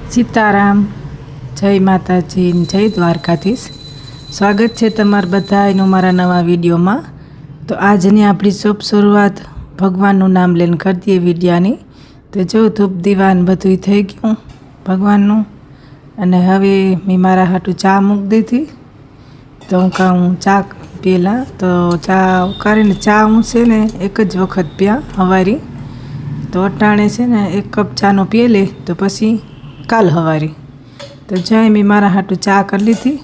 સીતારામ, જય માતાજી, જય દ્વારકાધીશ। સ્વાગત છે તમારા બધાનું મારા નવા વિડીયોમાં। તો આજની આપણી શુભ શરૂઆત ભગવાનનું નામ લઈને કરી દઈએ વિડીયાની। તો જો ધૂપ દીવાન બધું થઈ ગયું ભગવાનનું, અને હવે મેં મારા હાટું ચા મૂકી દીધી। તો હું ચા પીએલા, તો ચા ઉકાળીને ચા હું છે ને એક જ વખત પીયા સવારી। તો અટાણે છે ને 1 કપ ચાનો પીએ લે, તો પછી કાલ સવારી। તો જઈ મેં મારા હાટું ચા કરી લીધી,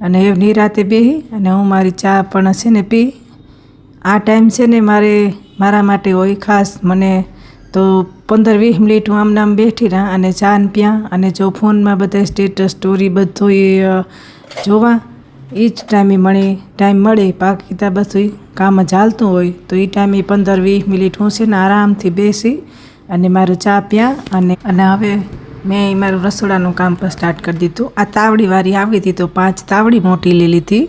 અને એ નિરાતે બેસી અને હું મારી ચા પણ છે ને પી। આ ટાઈમ છે ને મારા માટે હોય ખાસ। મને તો 15-20 મિનિટ હું આમ નામ બેઠી રહ્યા અને ચા પીયા, અને જો ફોનમાં બધા સ્ટેટસ સ્ટોરી બધું જોવા એ જ ટાઈમે ટાઈમ મળે। બાકી તો બધું કામ જ હાલતું હોય, તો એ ટાઈમે 15-20 મિનિટ હું છે ને આરામથી બેસી અને મારું ચા પીયા। અને હવે મેં મારું રસોડાનું કામ પણ સ્ટાર્ટ કરી દીધું। આ તાવડીવાળી આવી હતી, તો 5 તાવડી મોટી લઈ લીધી।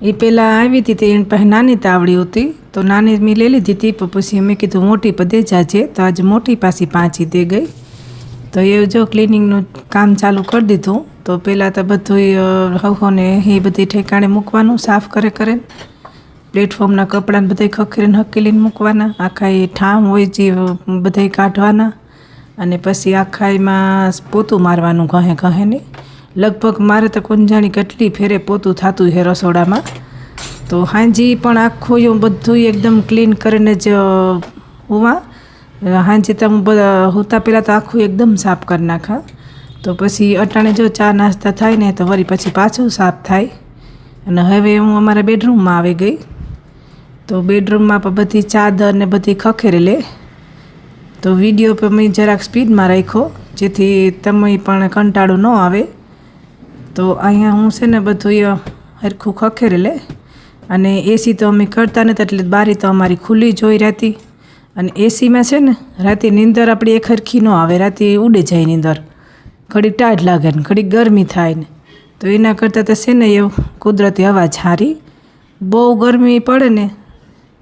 એ પહેલાં આવી હતી તો એની પાસે નાની તાવડી હતી, તો નાની મેં લઈ લીધી હતી। પછી મેં કીધું મોટી પર દે જાજે, તો આજે મોટી પાછી 5 દે ગઈ। તો એ જો ક્લિનિંગનું કામ ચાલુ કરી દીધું। તો પહેલાં તો બધું હવોને એ બધી ઠેકાણે મૂકવાનું, સાફ કરે પ્લેટફોર્મના કપડાને બધા ખખેરીને હકેલીને મૂકવાના। આખા એ ઠામ હોય જે બધા કાઢવાના, અને પછી આખા એમાં પોતું મારવાનું ઘહે લગભગ મારે તો કોણ જાણી કેટલી ફેરે પોતું થતું છે રસોડામાં। તો હાંજી પણ આખું એવું બધું એકદમ ક્લીન કરીને જ હોવા। હાંજી તો હું હોતા પહેલાં તો આખું એકદમ સાફ કરી નાખા। તો પછી અટાણે જો ચા નાસ્તા થાય ને તો વળી પછી પાછું સાફ થાય। અને હવે હું અમારા બેડરૂમમાં આવી ગઈ। તો બેડરૂમમાં પણ બધી ચાદર ને બધી ખખેરી લે। તો વિડીયો પર મેં જરાક સ્પીડમાં રાખ્યો, જેથી તમે પણ કંટાળો ન આવે। તો અહીંયા હું છે ને બધું હરખું ખખેરી લે। અને એસી તો અમે કરતા નથી, એટલે બારી તો અમારી ખુલ્લી જોઈ રહેતી। અને એસીમાં છે ને રાતે નીંદર આપણી એક હરખી ન આવે, રાતે ઉડે જાય નીંદર, ઘડી ટાઢ લાગે ને ઘડી ગરમી થાય ને। તો એના કરતાં તો છે ને એવું કુદરતી હવા સારી। બહુ ગરમી પડે ને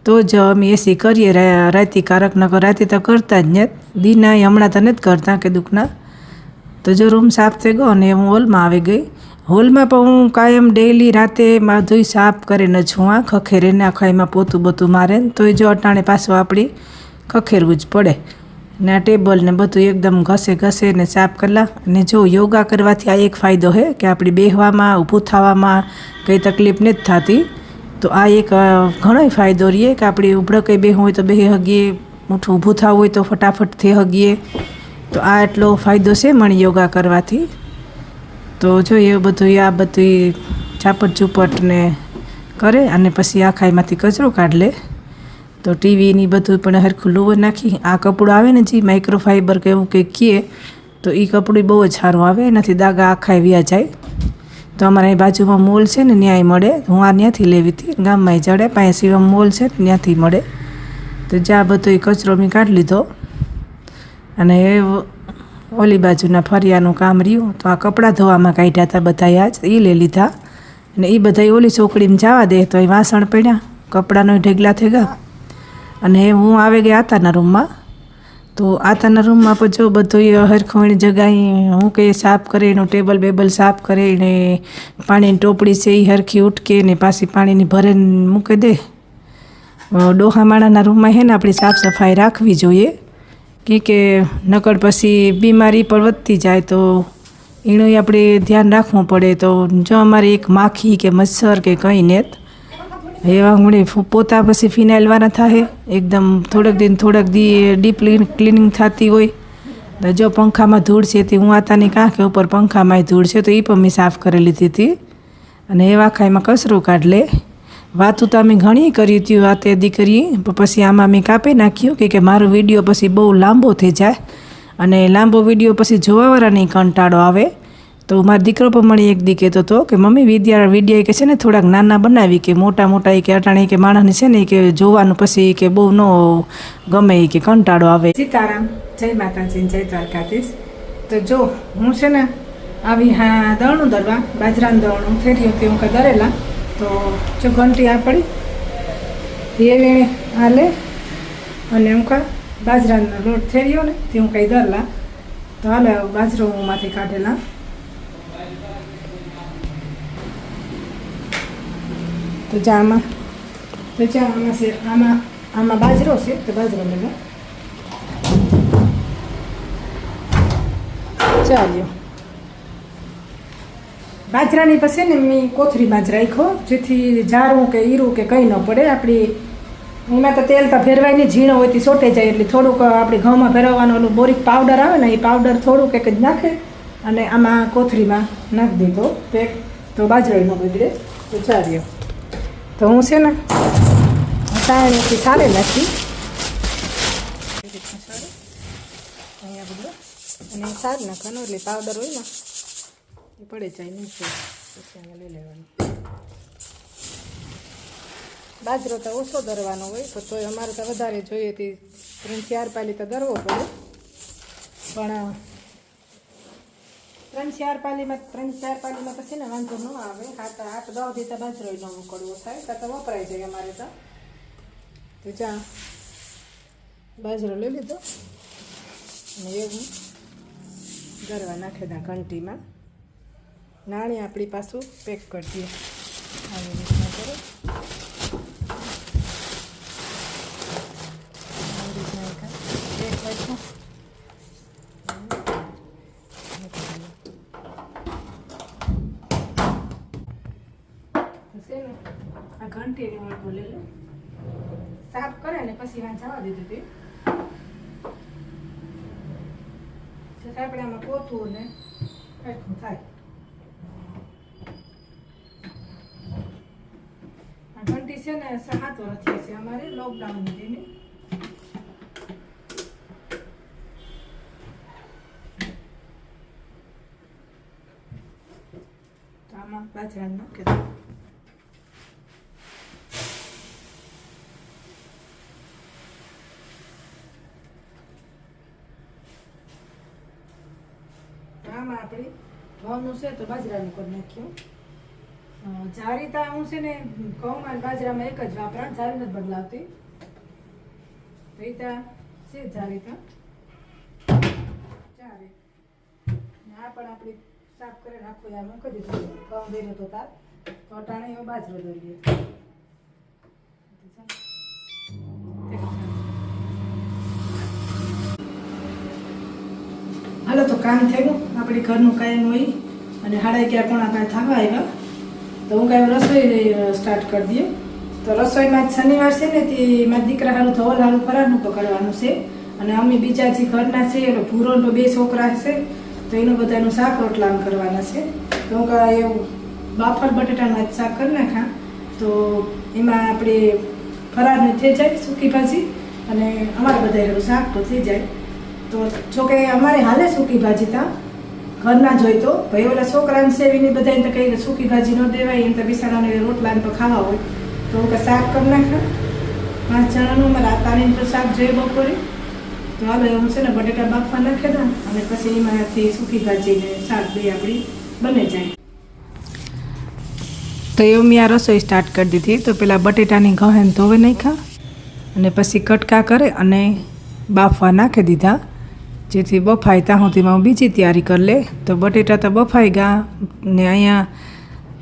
તો જ અમે એસી કરીએ રાતે, કારક નકર રાતે તો કરતા જ નથી, દીના હમણાં તો નથી કરતા કે દુઃખના। તો જો રૂમ સાફ થઈ ગયો અને હું હોલમાં આવી ગઈ। હોલમાં પણ હું કાયમ ડેઈલી રાતે બધું સાફ કરીને છું, ખખેરીને આખા એમાં પોતું મારે, તો એ જો અટાણે પાછું આપણી ખખેરવું જ પડે। ને આ ટેબલ ને બધું એકદમ ઘસે ને સાફ કરલા। અને જો યોગા કરવાથી આ એક ફાયદો છે કે આપણી બેસવામાં, ઊભું થવામાં કંઈ તકલીફ નથી થતી। તો આ એક ઘણો ફાયદો રહીએ કે આપણે ઉભળો કંઈ બેસવું હોય તો બેસી શકીએ, ઊઠું ઊભું થવું હોય તો ફટાફટ થઈ શકીએ। તો આ એટલો ફાયદો છે મને યોગા કરવાથી। તો જોઈએ આ બધું ઝાપટ ઝૂપટને કરે, અને પછી આખા એમાંથી કચરો કાઢ લે। તો ટીવીની બધું પણ હરખું લુવો નાખી। આ કપડું આવે ને જે માઇક્રોફાઈબર કે એવું કંઈક કહે, તો એ કપડું બહુ જ સારું આવે, એનાથી દાગા આખા વ્યા જાય। તો અમારા અહીં બાજુમાં મોલ છે ને ન્યાય મળે, હું આ ત્યાંથી લેવી હતી, ગામમાં જડે પાસે શિવમ મોલ છે ને ત્યાંથી મળે। તો જ્યાં બધો એ કચરો મેં કાઢી લીધો, અને એ ઓલી બાજુના ફરિયાનું કામ રહ્યું, તો આ કપડાં ધોવામાં કાઢ્યા હતા બધા આજ, એ લઈ લીધા। અને એ બધા ઓલી ચોકડીમાં જવા દે, તો એ વાસણ પડ્યા, કપડાનો ઢેગલા થઈ ગયા। અને હું આવી ગઈ આતાના રૂમમાં। તો આતાના રૂમમાં પણ જો બધું હરખોણી જગાઈ હું કંઈ સાફ કરીને, ટેબલ બેબલ સાફ કરીને, પાણીની ટોપડી છે એ હરખી ઉટકે ને પાછી પાણીની ભરીને મૂકી દે। ડોહા માણાના રૂમમાં છે ને આપણી સાફ સફાઈ રાખવી જોઈએ, કે નકર પછી બીમારી પણ વધતી જાય, તો એનું આપણે ધ્યાન રાખવું પડે। તો જો અમારે એક માખી કે મચ્છર કે કંઈ ને એવા હમણે પોતા પછી ફિનાઇલવાળા થાય, એકદમ થોડાક દી ડીપ ક્લિનિંગ થતી હોય। તો જો પંખામાં ધૂળ છે તે હું આતાની કાંખે ઉપર પંખામાંય ધૂળ છે, તો એ પણ મેં સાફ કરી લીધી હતી। અને એવા ખાઈમાં કચરો કાઢ લે। વાતું તો અમે ઘણી કરી હતી વાતે દીકરી, પછી આમાં મેં કાપી નાખ્યું કે મારો વિડીયો પછી બહુ લાંબો થઈ જાય, અને લાંબો વિડીયો પછી જોવાવાળાને કંટાળો આવે। તો મારો દીકરો પણ મને એક દી કહેતો હતો કે મમ્મી વિડીયો કે છે ને થોડાક નાના બનાવી, કે મોટા કે અટાણે કે માણસને છે ને કે જોવાનું પછી કે બહુ ન ગમે, કે કંટાળો આવે। સીતારામ, જય માતાજી, જય દ્વારકાધીશ। તો જો હું છે ને આવી દળનું દળવા, બાજરાનું દળનું થઈ રહ્યું તે હું દરેલા। તો જો ઘંટી આ પડી એ આ લે, અને હું બાજરાનો લોટ થઈ રહ્યો ને તે હું દરલા। તો હાલે બાજરો હું માંથી કાઢેલા. તો આમાં છે આમાં બાજરો છે તો બાજરો લેવો. ચાલ્યો બાજરાની પછી ને મેં કોથળીમાં જ રાખ્યો જેથી ઝારું કે ઈરું કે કંઈ ન પડે. આપણી એમાં તો તેલ તો ફેરવાય નહીં, ઝીણો હોય તે સોટે જાય એટલે થોડુંક આપણે ઘઉંમાં ફેરવવાનું ઓલું બોરિક પાવડર આવે ને એ પાવડર થોડુંક એક જ નાખે અને આમાં કોથળીમાં નાખી દીધો પેક તો બાજરો ન બગડે. તો ચાલ્યો તો હું છે ને તાણીથી સારે નાખી અહીંયા બધું અને સાર નાખવાનું એટલે પાવડર હોય ને એ પડે જાય નહીં પછી અમે લઈ લેવાનું. બાજરો તો ઓછો દરવાનો હોય તો તોય અમારે તો વધારે જોઈએ તે 3-4 પાલી તો દરવો પડે. પણ 3-4 પાલીમાં પછી ને વાંધો ન આવે. 8-10 દી તો બાજરો ન ઉકળવો થાય તો વપરાઈ જાય અમારે તો. તો જ્યાં બાજરો લઈ લીધો અને એવું ગરવા નાખી દા ઘંટીમાં. નાણી આપણી પાછું પેક કરી દઈએ આવી રીતના કરો. આ ઘંટીની ઓળખો લઈ લો, સાફ કરે ને પછી વાં જવા દીધું તે છતાં આપણે આમાં પોતું ને એટલું થાય. આ ઘંટી છે ને 7 વર્ષથી છે અમારે લોકડાઉન દીધી. તો આમાં બાજરાનું નાખી દો. આમાં આપણે ઘઉંનું છે તો બાજરાનું કરી નાખ્યું. જારીતા હું છે ને ઘઉંમાં બાજરામાં એક જ વાપરા, જારી નથી બદલાવતી. રીતા છે જારીતા ચારે આ પણ આપણી સાફ કરી નાખો. આ મૂકી દીધું ઘઉં દઈને તો તાર તો અટાણે એવો બાજરો દોરીએ. હાલો તો કામ થયું આપણે ઘરનું કાયમ હોય અને 11:30 થવા આવ્યા. તો હું કાંઈ રસોઈ સ્ટાર્ટ કરી દઈએ. તો રસોઈમાં જ શનિવાર છે ને તે મારા દીકરા હારું ધવલ હારું ફરાળનું પકડવાનું છે અને અમે બીજા જે ઘરના છે એનો ભૂરો 2 છોકરા છે તો એનું બધાનું શાક રોટલાનું કરવાના છે. તો હું કાંઈ એવું બાફર બટેટાનું જ શાક કરી નાખા તો એમાં આપણે ફરાળનું થઈ જાય સૂકી ભાજી અને અમારા બધા એવું શાક તો થઈ જાય. તો જોકે અમારે હાલે સૂકી ભાજી ત્યાં ઘરના જોઈ તો ભાઈ ઓલા છોકરાને સેવીને બધાને તો કંઈ સૂકી ભાજી ન દેવાય એમ તો બિસાડાને રોટલાને તો ખાવા હોય તો હું શાક કરી નાખા 5 જણાનું. મારા તારીને તો શાક જોઈએ બપોરે તો હાલો હું છે ને બટેટા બાફવા નાખી દઉં અને પછી એમાંથી સૂકી ભાજી ને શાક બે આપણી બની જાય. તો એવું મેં આ રસોઈ સ્ટાર્ટ કરી દીધી. તો પેલા બટેટાની ગહેન ધોવે નાખ્યા અને પછી કટકા કરે અને બાફવા નાખી દીધા જેથી બફાય ત્યાં સુધીમાં હું બીજી તૈયારી કરી લે. તો બટેટા તો બફાઈ ગયા ને અહીંયા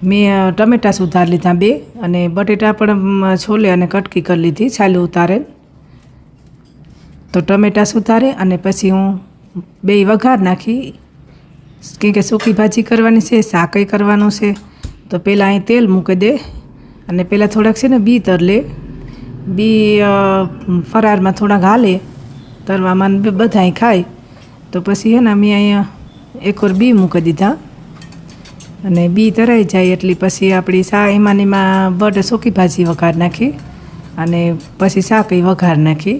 મેં ટમેટાં સુધાર લીધા 2 અને બટેટા પણ છોલે અને કટકી કરી લીધી છાલું ઉતારે. તો ટમેટાં સુધારે અને પછી હું 2 વઘાર નાખી કેમ કે સૂકી ભાજી કરવાની છે, શાકય કરવાનું છે. તો પહેલાં અહીં તેલ મૂકી દે અને પહેલાં થોડાક છે ને બી તર લે. બી ફરારમાં થોડાક હાલે તરવામાં બધાય ખાય. તો પછી હે ને મેં અહીંયા 1 ઓર બી મૂકી દીધા અને બી તરાઈ જાય એટલે પછી આપણી એમાં સૂકી ભાજી વઘાર નાખી અને પછી શાકય વઘાર નાખી.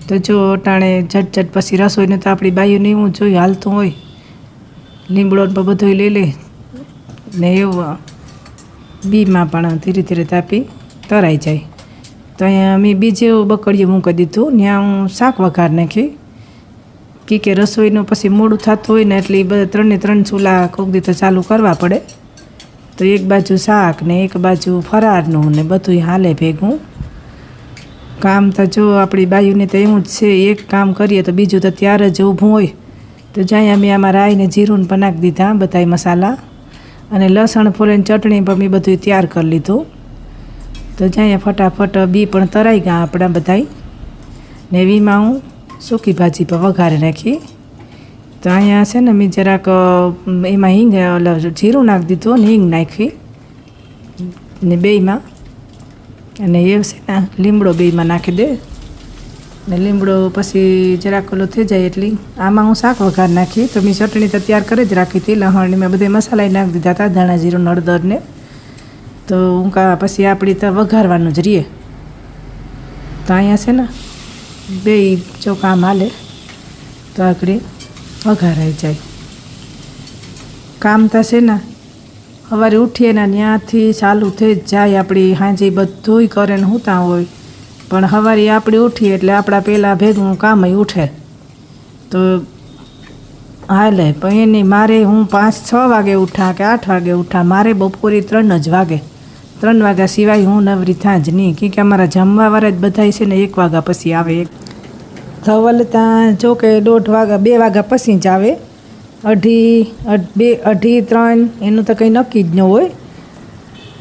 તો જો ટાણે ઝટઝટ પછી રસોઈને તો આપણી બાયુને એવું જોઈ હાલતું હોય લીમડો બધું લઈ લે ને એવું બીમાં પણ ધીરે ધીરે તાપી તરાઈ જાય. તો અહીંયા મેં બીજે બકડીયું મૂકી દીધું ત્યાં હું શાક વઘાર નાખી કે રસોઈનું પછી મોડું થતું હોય ને એટલે બધા 3 ચૂલા કોક દી તો ચાલુ કરવા પડે. તો એક બાજુ શાક ને એક બાજુ ફરારનું ને બધું હાલે ભેગું કામ. તો જો આપણી બાયુને તો એવું જ છે એક કામ કરીએ તો બીજું તો ત્યારે જ ઊભું હોય. તો તો જ્યાં અમે આમાં રાઈ ને જીરું પણ નાખી દીધા બધાય મસાલા, અને લસણ ફોલીને ચટણી પણ મેં બધું તૈયાર કરી લીધું. તો જ્યાં ફટાફટ બી પણ તરાઈ ગયા આપણા બધાય ને એવીમાં હું સૂકી ભાજી પર વઘારી નાખી. તો અહીંયા છે ને મેં જરાક એમાં હિંગ જીરું નાખી દીધું ને હિંગ નાખી ને બેયમાં, અને એ છે ને લીમડો બેયમાં નાખી દે ને લીમડો પછી જરાક ઓલો થઈ જાય એટલે આમાં હું શાક વઘાર નાખી. તો મેં ચટણી તો તૈયાર કરી જ રાખી હતી, લસણની મેં બધે મસાલા નાખી દીધા હતા, ધાણા જીરું હળદર ને. તો હું પછી આપણી તો વઘારવાનું જ રહીએ. તો અહીંયા છે ને બે ચોકામ હાલે તો આગળ વઘારાઈ જાય. કામ તો છે ને સવારે ઉઠીએ ને ત્યાંથી ચાલુ થઈ જ જાય આપણી, સાંજે બધુંય કરે ને સૂતા હોય, પણ સવારે આપણે ઉઠીએ એટલે આપણા પહેલાં ભેગું કામ ઉઠે તો હાલે. પણ એની મારે હું 5-6 વાગે ઉઠા કે 8 વાગે ઉઠા, મારે બપોરે 3 જ વાગે, 3 વાગ્યા સિવાય હું નવરી થાય જ નહીં, કેમ કે અમારા જમવાવાળા જ બધાય છે ને 1 વાગ્યા પછી આવે. ધવલ ત્યાં જો કે 1:30 વાગ્યા 2 વાગ્યા પછી જ આવે, 2:30-3 એનું તો કંઈ નક્કી જ ન હોય.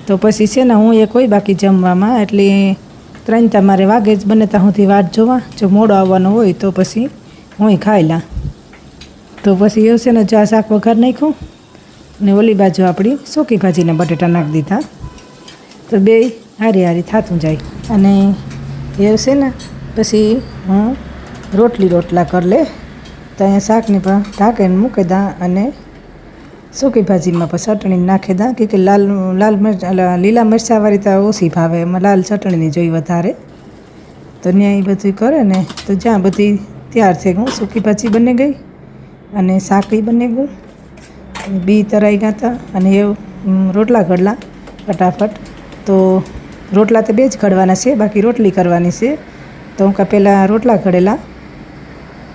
તો પછી છે ને હું એક હોય બાકી જમવામાં, એટલે 3 તમારે વાગે જ બને ત્યાં સુધી વાટ જોવા. જો મોડો આવવાનો હોય તો પછી હું ખાઈ લા. તો પછી એવું છે ને જો આ શાક વઘાર નાખ્યું ને ઓલી બાજુ આપણી સૂકી ભાજીને બટેટા નાખી દીધા. તો બે હારી થતું જાય, અને એવું છે ને પછી હું રોટલા કરી લે. તો અહીંયા શાકની પણ ઢાંકીને મૂકી દા, અને સૂકી ભાજીમાં પણ ચટણી નાખી દા, કે લાલ મિર્ચ લીલા મરચાંવાળી તો ઓછી ભાવે, એમાં લાલ ચટણીની જોઈ વધારે. તો ત્યાં એ બધું કરે ને તો જ્યાં બધી તૈયાર થઈ ગયું, સૂકી ભાજી બની ગઈ અને શાક બની ગયું, બી તરાઈ ગયા હતા, અને એ રોટલા ઘડલા ફટાફટ. તો રોટલા તો 2 જ ઘડવાના છે, બાકી રોટલી કરવાની છે. તો હું પહેલાં રોટલા ઘડેલા.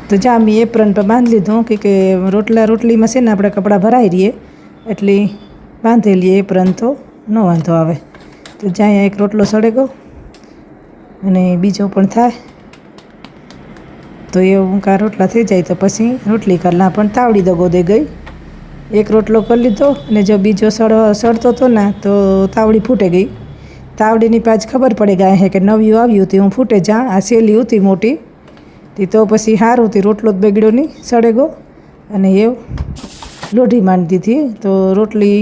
તો જ્યાં મેં એપ્રન પર બાંધી લીધું, કે રોટલીમાં છે ને આપણે કપડાં ભરાઈ રહીએ એટલે બાંધેલી એપ્રન તો ન વાંધો આવે. તો જ્યાં એક રોટલો સળે ગયો અને બીજો પણ થાય. તો એવું રોટલા થઈ જાય તો પછી રોટલી કરલા, પણ તાવડી દગો દે ગઈ. એક રોટલો કરી લીધો અને જો બીજો સળતો હતો ને તો તાવડી ફૂટે ગઈ. તાવડીની પાછ ખબર પડે ગયા હે કે નવી આવ્યું હતી, હું ફૂટે જા આ સેલી હતી મોટી તી, તો પછી સારું હતી, રોટલો જ બગડ્યો નહીં, સડે ગયો. અને એ લોઢી માંડી દીધી, તો રોટલી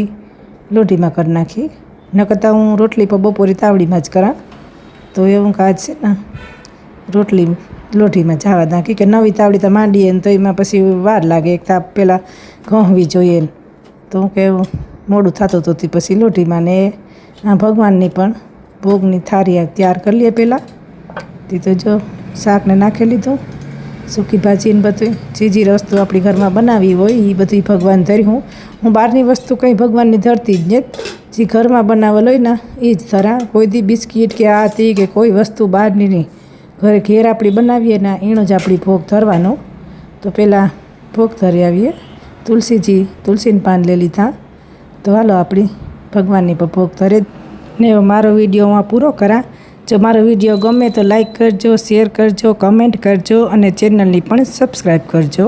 લોઢીમાં કરી નાખી. ન કરતાં હું રોટલી પર બપોરે તાવડીમાં જ કરા. તો એવું કાજ છે ને રોટલી લોઢીમાં જવા નાખી, કે નવી તાવડી તો માંડીએ ને તો એમાં પછી વાર લાગે, એક તાપ પહેલાં ઘઉંવી જોઈએ. તો હું કે મોડું થતું હતું, પછી લોઢીમાં ને આ ભગવાનની પણ ભોગની થાળી તૈયાર કરી લઈએ પહેલાં. તે તો જો શાકને નાખી લીધું, સૂકી ભાજીને બધું જે વસ્તુ આપણી ઘરમાં બનાવી હોય એ બધી ભગવાન ધર્યું. હું બહારની વસ્તુ કંઈ ભગવાનની ધરતી જ નહીં, જે ઘરમાં બનાવેલ હોય ને એ જ ધરા. કોઈ દી બિસ્કીટ કે આ તે કે કોઈ વસ્તુ બહારની નહીં, ઘેર આપણી બનાવીએ ને એનો જ આપણી ભોગ ધરવાનો. તો પહેલાં ભોગ ધરી આવીએ. તુલસીની પાન લઈ લીધા. તો હાલો આપણી ભગવાનની પર ભોગ ધરે ને મારો વિડીયોમાં પૂરો કરા. જો મારો વિડીયો ગમે તો લાઈક કરજો, શેર કરજો, કમેન્ટ કરજો, અને ચેનલની પણ સબસ્ક્રાઈબ કરજો.